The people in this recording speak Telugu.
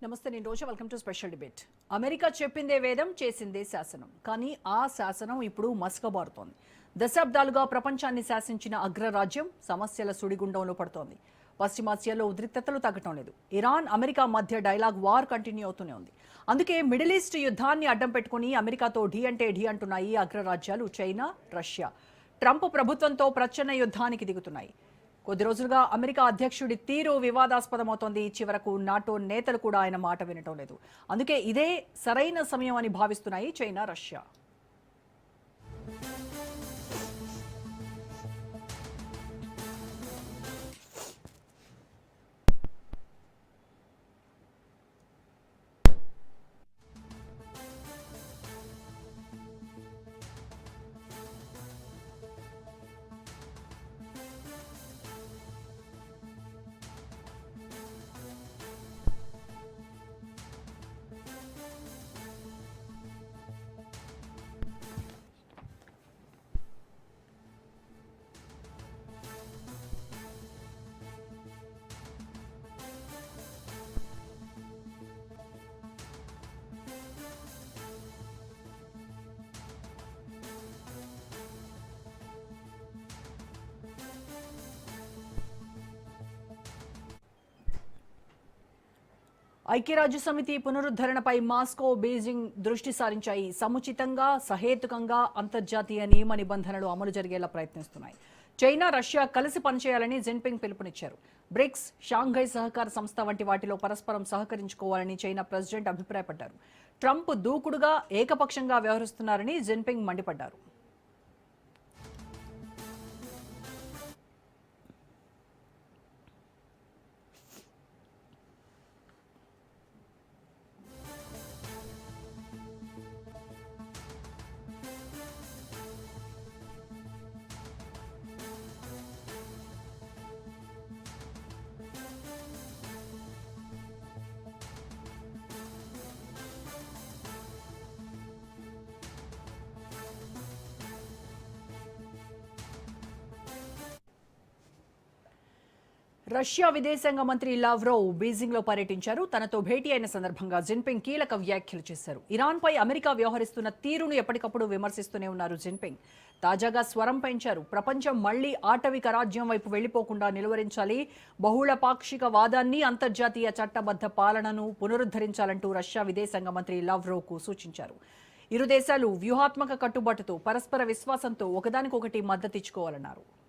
నమస్తే, నేను Roja. Welcome to special debate. America చెప్పిందే వేదం, చేసిందే శాసనం. కానీ ఆ శాసనం ఇప్పుడు మసకబారుతోంది. దశాబ్దాలుగా ప్రపంచాన్ని శాసించిన అగ్రరాజ్యం సమస్యల సుడిగుండంలో పడుతోంది. పశ్చిమాసియాలో ఉద్రిక్తతలు తగ్గటం లేదు. ఇరాన్ అమెరికా మధ్య డైలాగ్ వార్ కంటిన్యూ అవుతూనే ఉంది. అందుకే మిడిల్ ఈస్ట్ యుద్ధాన్ని అడ్డం పెట్టుకుని అమెరికాతో ఢీ అంటే ఢీ అంటున్నాయి అగ్రరాజ్యాలు చైనా, రష్యా. ట్రంప్ ప్రభుత్వంతో ప్రచ్ఛన్న యుద్ధానికి దిగుతున్నాయి. కొద్ది రోజులుగా అమెరికా అధ్యక్షుడి తీరు వివాదాస్పదమవుతోంది. చివరకు నాటో నేతలు కూడా ఆయన మాట వినటం లేదు. అందుకే ఇదే సరైన సమయం అని భావిస్తున్నాయి చైనా, రష్యా. ఐక్యరాజ్య సమితి పునరుద్ధరణపై మాస్కో, బీజింగ్ దృష్టి సారించాయి. సముచితంగా, సహేతుకంగా అంతర్జాతీయ నియమ నిబంధనలు అమలు జరిగేలా ప్రయత్నిస్తున్నాయి. చైనా, రష్యా కలిసి పనిచేయాలని జిన్పింగ్ పిలుపునిచ్చారు. బ్రిక్స్, షాంఘై సహకార సంస్థ వంటి వాటిలో పరస్పరం సహకరించుకోవాలని చైనా ప్రెసిడెంట్ అభిప్రాయపడ్డారు. ట్రంప్ దూకుడుగా, ఏకపక్షంగా వ్యవహరిస్తున్నారని జిన్పింగ్ మండిపడ్డారు. రష్యా విదేశాంగ మంత్రి లావ్రోవ్ బీజింగ్ లో పర్యటించారు. తనతో భేటీ అయిన సందర్భంగా జిన్పింగ్ కీలక వ్యాఖ్యలు చేశారు. ఇరాన్ పై అమెరికా వ్యవహరిస్తున్న తీరును ఎప్పటికప్పుడు విమర్శిస్తూనే ఉన్నారు జిన్పింగ్. తాజాగా స్వరం పెంచారు. ప్రపంచం మళ్లీ ఆటవిక రాజ్యం వైపు వెళ్లిపోకుండా నిలువరించాలి, బహుళ పాక్షిక వాదాన్ని, అంతర్జాతీయ చట్టబద్ధ పాలనను పునరుద్ధరించాలంటూ రష్యా విదేశాంగ మంత్రి లావ్రోవ్ కు సూచించారు. ఇరు దేశాలు వ్యూహాత్మక కట్టుబాటుతో, పరస్పర విశ్వాసంతో ఒకదానికొకటి మద్దతిచ్చుకోవాలన్నారు.